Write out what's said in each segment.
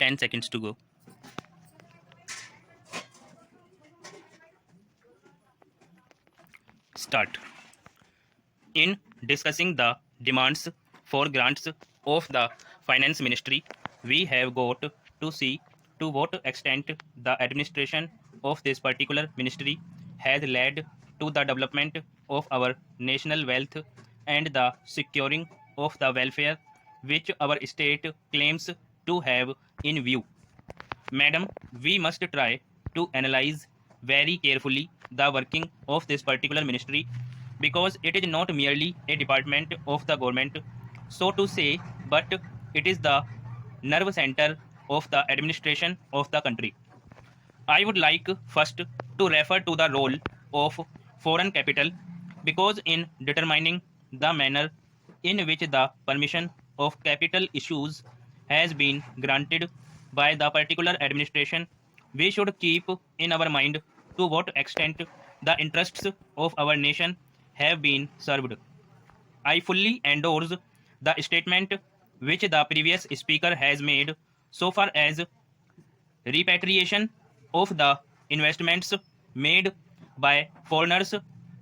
10 seconds to go. Start. In discussing the demands for grants of the Finance Ministry, we have got to see to what extent the administration of this particular ministry has led to the development of our national wealth and the securing of the welfare which our state claims to have in view. Madam, we must try to analyze very carefully the working of this particular ministry because it is not merely a department of the government, so to say, but it is the nerve center of the administration of the country. I would like first to refer to the role of foreign capital because in determining the manner in which the permission of capital issues has been granted by the particular administration, we should keep in our mind to what extent the interests of our nation have been served. I fully endorse the statement which the previous speaker has made so far as repatriation of the investments made by foreigners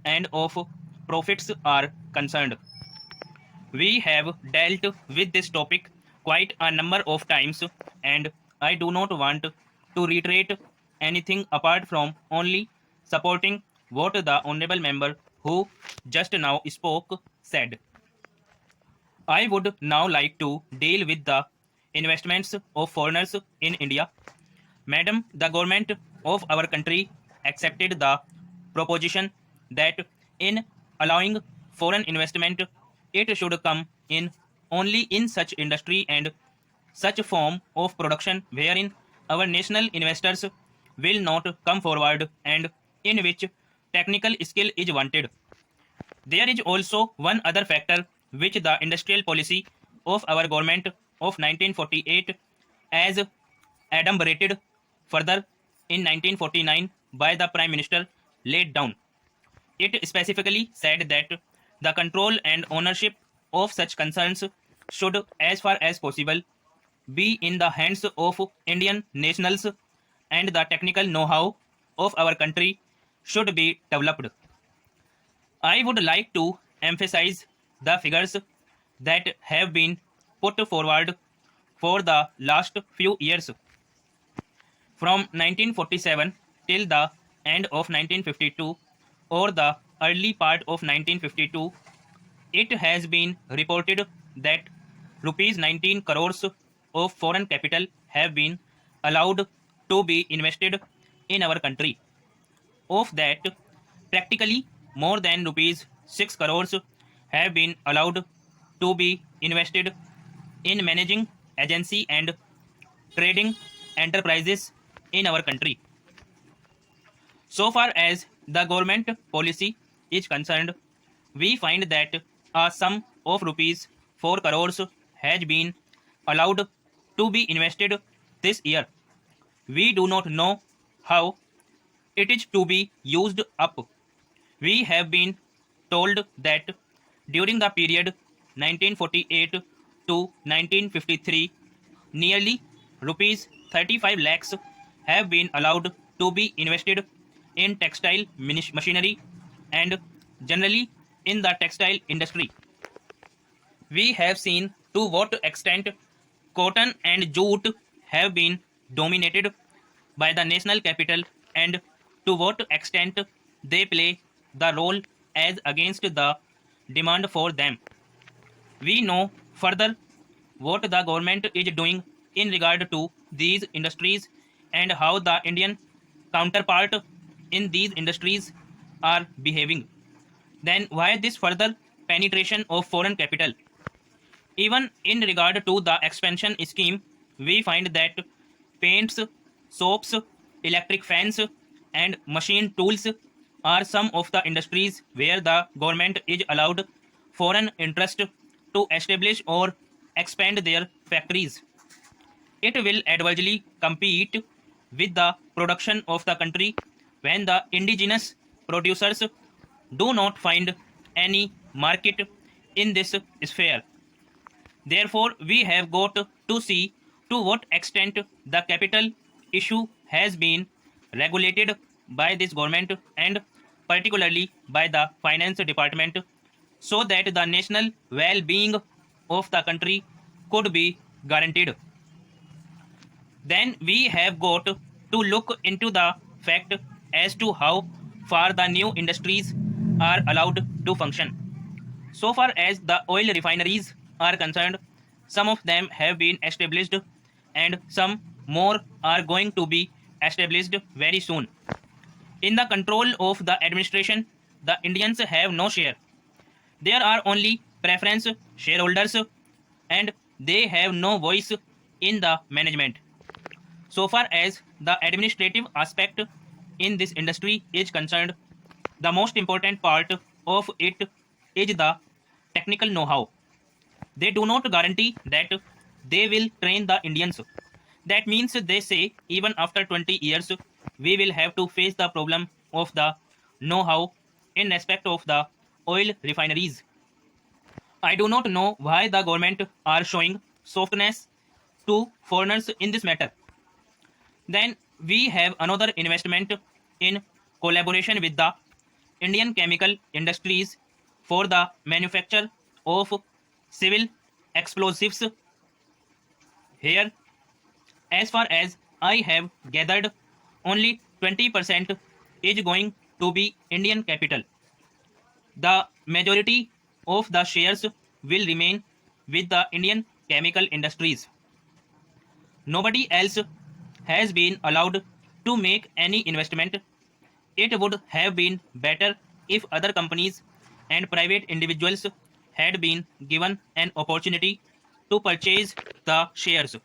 and of profits are concerned. We have dealt with this topic quite a number of times, and I do not want to reiterate anything apart from only supporting what the honorable member who just now spoke said. I would now like to deal with the investments of foreigners in India. Madam, the government of our country accepted the proposition that in allowing foreign investment, it should come in only in such industry and such form of production wherein our national investors will not come forward and in which technical skill is wanted. There is also one other factor which the industrial policy of our government of 1948 as adumbrated further in 1949 by the Prime Minister laid down. It specifically said that the control and ownership of such concerns should, as far as possible, be in the hands of Indian nationals and the technical know-how of our country should be developed. I would like to emphasize the figures that have been put forward for the last few years. From 1947 till the end of 1952 or the early part of 1952, it has been reported that rupees 19 crores of foreign capital have been allowed to be invested in our country. Of that, practically more than rupees 6 crores have been allowed to be invested in managing agency and trading enterprises in our country. So far as the government policy is concerned, we find that a sum of rupees 4 crores has been allowed to be invested this year. We do not know how it is to be used up. We have been told that during the period 1948 to 1953, nearly rupees 35 lakhs have been allowed to be invested in textile machinery and generally in the textile industry. We have seen to what extent cotton and jute have been dominated by the national capital and to what extent they play the role as against the demand for them. We know further what the government is doing in regard to these industries and how the Indian counterpart in these industries are behaving. Then why this further penetration of foreign capital? Even in regard to the expansion scheme, we find that paints, soaps, electric fans, and machine tools are some of the industries where the government is allowed foreign interest to establish or expand their factories. It will adversely compete with the production of the country when the indigenous producers do not find any market in this sphere. Therefore, we have got to see to what extent the capital issue has been regulated by this government and particularly by the finance department so that the national well-being of the country could be guaranteed. Then we have got to look into the fact as to how far the new industries are allowed to function. So far as the oil refineries are concerned, some of them have been established and some more are going to be established very soon. In the control of the administration, the Indians have no share. There are only preference shareholders and they have no voice in the management. So far as the administrative aspect in this industry is concerned, the most important part of it is the technical know-how. They do not guarantee that they will train the Indians. That means they say even after 20 years, we will have to face the problem of the know-how in respect of the oil refineries. I do not know why the government are showing softness to foreigners in this matter. Then we have another investment in collaboration with the Indian chemical industries for the manufacture of civil explosives. Here, as far as I have gathered, only 20% is going to be Indian capital. The majority of the shares will remain with the Indian chemical industries. Nobody else has been allowed to make any investment. It would have been better if other companies and private individuals had been given an opportunity to purchase the shares.